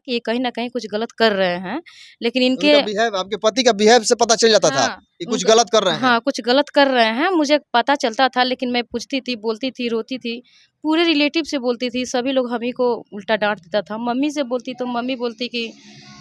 कि ये कहीं न कहीं कुछ गलत कर रहे हैं। लेकिन इनके उनका बिहेव, आपके पति का बिहेव से पता चल जाता था कि कुछ गलत कर रहे हैं। हाँ, कुछ गलत कर रहे हैं, मुझे पता चलता था, लेकिन मैं पूछती थी, बोलती थी, रोती थी। पूरे रिलेटिव से बोलती थी, सभी लोग हम ही को उल्टा डाँट देता था। मम्मी से बोलती तो मम्मी बोलती कि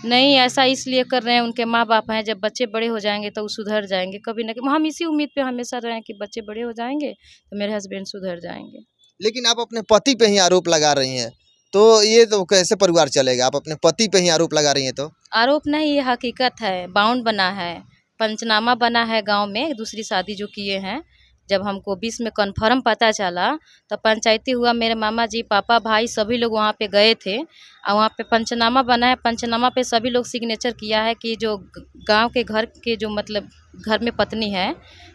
नहीं, ऐसा इसलिए कर रहे हैं, उनके माँ-बाप हैं, जब बच्चे बड़े हो जाएँगे तो वो सुधर जाएँगे। कभी न कभी हम इसी उम्मीद पे हमेशा रहे हैं कि बच्चे बड़े हो जाएँगे तो मेरे हस्बैंड सुधर जाएँगे। लेकिन आप अपने पति पे ही आरोप लगा रही हैं, तो ये तो कैसे परिवार चलेगा? आप अपने पति पे ही आरोप लगा रही हैं तो? आरोप नहीं, ये हकीकत है। बाउंड बना है, पंचनामा बना है गाँव में, दूसरी शादी जो किए हैं। जब हमको 20 में कन्फर्म पता चला, तब पंचायती हुआ, मेरे मामा जी, पापा, भाई सभी लोग वहाँ पे गए थे और वहाँ पे पंचनामा बना है। पंचनामा पे सभी लोग सिग्नेचर किया है कि जो गाँव के घर के जो मतलब घर में पत्नी है,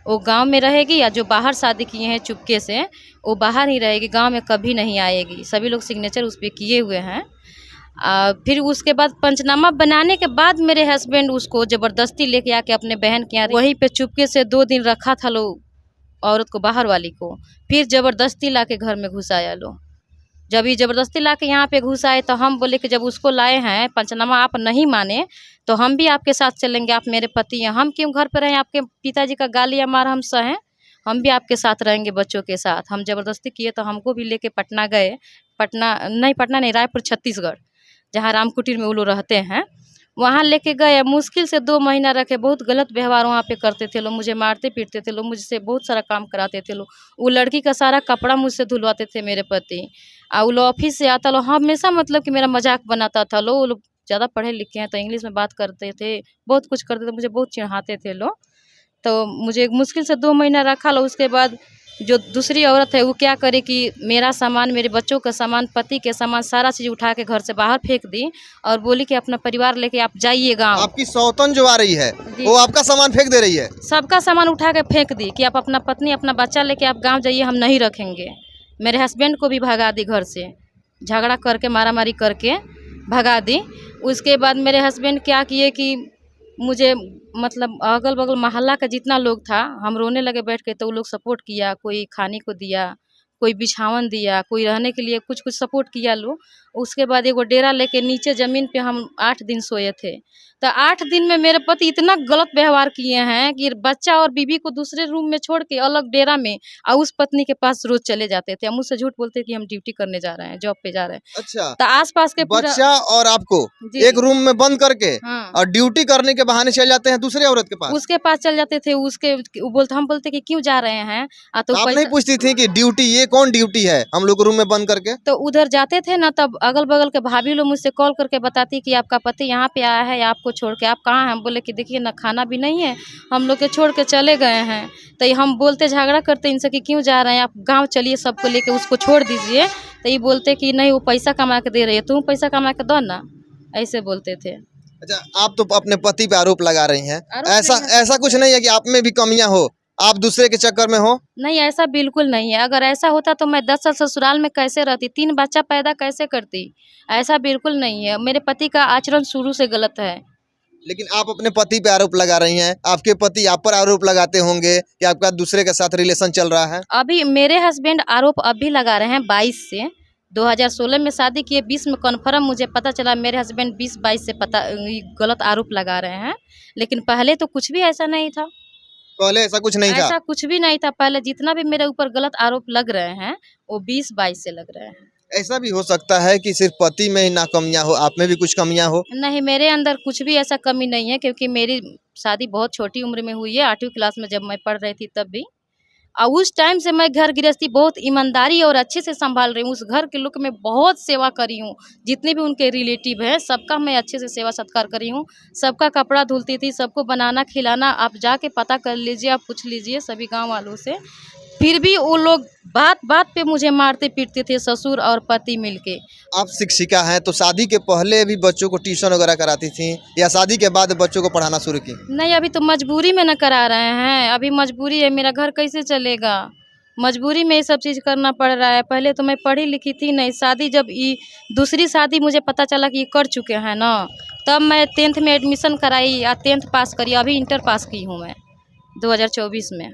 वो गाँव में रहेगी, या जो बाहर शादी किए हैं चुपके से, वो बाहर ही रहेगी, गाँव में कभी नहीं आएगी। सभी लोग सिग्नेचर उस पे किए हुए हैं। फिर उसके बाद पंचनामा बनाने के बाद मेरे हस्बैंड उसको ज़बरदस्ती लेके आके अपने बहन के यहाँ वहीं पे चुपके से 2 दिन रखा था लोग, औरत को, बाहर वाली को। फिर ज़बरदस्ती लाके घर में घुसाया लो। जब ये ज़बरदस्ती लाके यहाँ पे घुसाए तो हम बोले कि जब उसको लाए हैं, पंचनामा आप नहीं माने तो हम भी आपके साथ चलेंगे, आप मेरे पति हैं, हम क्यों घर पे रहें, आपके पिताजी का गाली या मार हम सहें? हम भी आपके साथ रहेंगे बच्चों के साथ। हम ज़बरदस्ती किए तो हमको भी लेके पटना गए। पटना नहीं, रायपुर, छत्तीसगढ़, जहाँ राम कुटीर में वो लोग रहते हैं, वहाँ लेके गए। मुश्किल से 2 महीना रखे। बहुत गलत व्यवहार वहाँ पे करते थे लोग, मुझे मारते पीटते थे लोग, मुझसे बहुत सारा काम कराते थे लोग। वो लड़की का सारा कपड़ा मुझसे धुलवाते थे मेरे पति। वो लोग ऑफिस से आता लोग हमेशा मतलब कि मेरा मजाक बनाता था लोग। वो लोग ज़्यादा पढ़े लिखे हैं तो इंग्लिश में बात करते थे, बहुत कुछ करते थे, मुझे बहुत चिढ़ाते थे लोग। तो मुझे मुश्किल से 2 महीना रखा लो। उसके बाद जो दूसरी औरत है वो क्या करे कि मेरा सामान, मेरे बच्चों का सामान, पति के सामान, सारा चीज़ उठा के घर से बाहर फेंक दी और बोली कि अपना परिवार लेके आप जाइए गाँव। आपकी सौतन जो आ रही है वो आपका सामान फेंक दे रही है? सबका सामान उठा के फेंक दी कि आप अपना पत्नी, अपना बच्चा लेके आप गाँव जाइए, हम नहीं रखेंगे। मेरे हस्बैंड को भी भगा दी घर से, झगड़ा करके, मारामारी करके भगा दी। उसके बाद मेरे हस्बैंड क्या किए कि मुझे मतलब अगल-बगल मोहल्ला का जितना लोग था, हम रोने लगे बैठ के, तो वो लोग सपोर्ट किया। कोई खाने को दिया, कोई बिछावन दिया, कोई रहने के लिए कुछ-कुछ सपोर्ट किया लोग। उसके बाद एगो डेरा लेके नीचे ज़मीन पे हम 8 दिन सोए थे। तो 8 दिन में मेरे पति इतना गलत व्यवहार किए हैं कि बच्चा और बीवी को दूसरे रूम में छोड़ के अलग डेरा में और उस पत्नी के पास रोज़ चले जाते थे। हम मुझसे झूठ बोलते कि हम ड्यूटी करने जा रहे हैं, जॉब पे जा रहे हैं। अच्छा, तो आस-पास के पूरा बच्चा और आपको जी। एक रूम में बंद करके हाँ। और ड्यूटी करने के बहाने चले जाते हैं दूसरे औरत के पास? उसके पास चल जाते थे। हम बोलते कि क्यों जा रहे हैं? तो आप नहीं पैसा, पूछती थी कि ड्यूटी, ये कौन ड्यूटी है हम लोग को रूम में बंद करके? तो उधर जाते थे ना, तब अगल-बगल के भाभी लोग मुझसे कॉल करके बताती कि आपका पति यहाँ पे आया है, आपको छोड़ के। आप कहाँ हैं? हम बोले कि देखिए ना, खाना भी नहीं है, हम लोग के छोड़ के चले गए हैं। तो ये हम बोलते, झगड़ा करते इनसे कि क्यों जा रहे हैं? आप गाँव चलिए, सबको लेके उसको छोड़ दीजिए। तो ये बोलते कि नहीं, वो पैसा कमा के दे रही है, तुम पैसा कमा के दो ना, ऐसे बोलते थे। अच्छा, आप तो अपने पति पे आरोप लगा रही हैं। आरोप ऐसा नहीं है। ऐसा कुछ नहीं है कि आप में भी कमियां हो, आप दूसरे के चक्कर में हो? नहीं, ऐसा बिल्कुल नहीं है। अगर ऐसा होता तो मैं 10 साल ससुराल में कैसे रहती, 3 बच्चा पैदा कैसे करती? ऐसा बिल्कुल नहीं है। मेरे पति का आचरण शुरू से गलत है। लेकिन आप अपने पति पे आरोप लगा रही हैं, आपके पति आप पर आरोप लगाते होंगे कि आपका दूसरे के साथ रिलेशन चल रहा है। अभी मेरे हस्बैंड आरोप अभी लगा रहे हैं 22 से। 2016 में शादी किए, 20 में कन्फर्म मुझे पता चला। मेरे हस्बैंड 20-22 से गलत आरोप लगा रहे हैं। लेकिन पहले तो कुछ भी ऐसा नहीं था। पहले ऐसा कुछ नहीं था? ऐसा कुछ भी नहीं था। पहले जितना भी मेरे ऊपर गलत आरोप लग रहे हैं, वो 20-22 से लग रहे हैं। ऐसा भी हो सकता है कि सिर्फ पति में ही ना कमियां हो, आप में भी कुछ कमियां हो? नहीं, मेरे अंदर कुछ भी ऐसा कमी नहीं है, क्योंकि मेरी शादी बहुत छोटी उम्र में हुई है, 8वीं क्लास में जब मैं पढ़ रही थी तब भी। और उस टाइम से मैं घर गृहस्थी बहुत ईमानदारी और अच्छे से संभाल रही हूँ। उस घर के लोग में बहुत सेवा करी हूँ। जितने भी उनके रिलेटिव हैं, सबका मैं अच्छे से सेवा सत्कार करी हूँ। सबका कपड़ा धुलती थी, सबको बनाना खिलाना। आप जाके पता कर लीजिए, आप पूछ लीजिए सभी गाँव वालों से। फिर भी वो लोग बात-बात पे मुझे मारते पीटते थे, ससुर और पति मिलके। आप शिक्षिका हैं तो शादी के पहले भी बच्चों को ट्यूशन वगैरह कराती थी या शादी के बाद बच्चों को पढ़ाना शुरू की? नहीं, अभी तो मजबूरी में न करा रहे हैं। अभी मजबूरी है, मेरा घर कैसे चलेगा? मजबूरी में ये सब चीज़ करना पड़ रहा है। पहले तो मैं पढ़ी लिखी थी नहीं। शादी जब दूसरी शादी मुझे पता चला कि ये कर चुके हैं ना, तब मैं 10th में एडमिशन कराई या 10th पास करी। अभी इंटर पास की हूँ मैं 2024 में।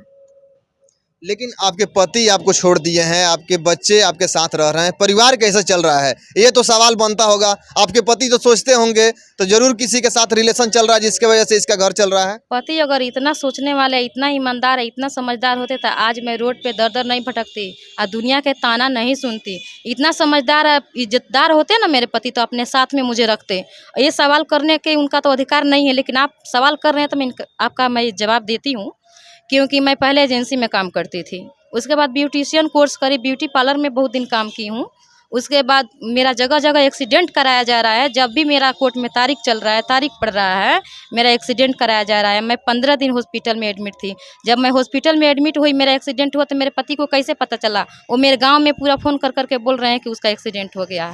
लेकिन आपके पति आपको छोड़ दिए हैं, आपके बच्चे आपके साथ रह रहे हैं, परिवार कैसे चल रहा है? ये तो सवाल बनता होगा। आपके पति तो सोचते होंगे तो जरूर किसी के साथ रिलेशन चल रहा है जिसकी वजह से इसका घर चल रहा है। पति अगर इतना सोचने वाले, इतना ईमानदार है, इतना समझदार होते तो आज मैं रोड पे दर दर नहीं भटकती और दुनिया के ताना नहीं सुनती। इतना समझदार है, इज्जतदार होते ना मेरे पति तो अपने साथ में मुझे रखते। ये सवाल करने के उनका तो अधिकार नहीं है, लेकिन आप सवाल कर रहे हैं तो मैं जवाब देती हूँ। क्योंकि मैं पहले एजेंसी में काम करती थी, उसके बाद ब्यूटिशियन कोर्स करी, ब्यूटी पार्लर में बहुत दिन काम की हूँ। उसके बाद मेरा जगह जगह एक्सीडेंट कराया जा रहा है। जब भी मेरा कोर्ट में तारीख चल रहा है, तारीख पड़ रहा है, मेरा एक्सीडेंट कराया जा रहा है। मैं 15 दिन हॉस्पिटल में एडमिट थी। जब मैं हॉस्पिटल में एडमिट हुई, मेरा एक्सीडेंट हुआ, तो मेरे पति को कैसे पता चला? वो मेरे गाँव में पूरा फ़ोन कर करके बोल रहे हैं कि उसका एक्सीडेंट हो गया है।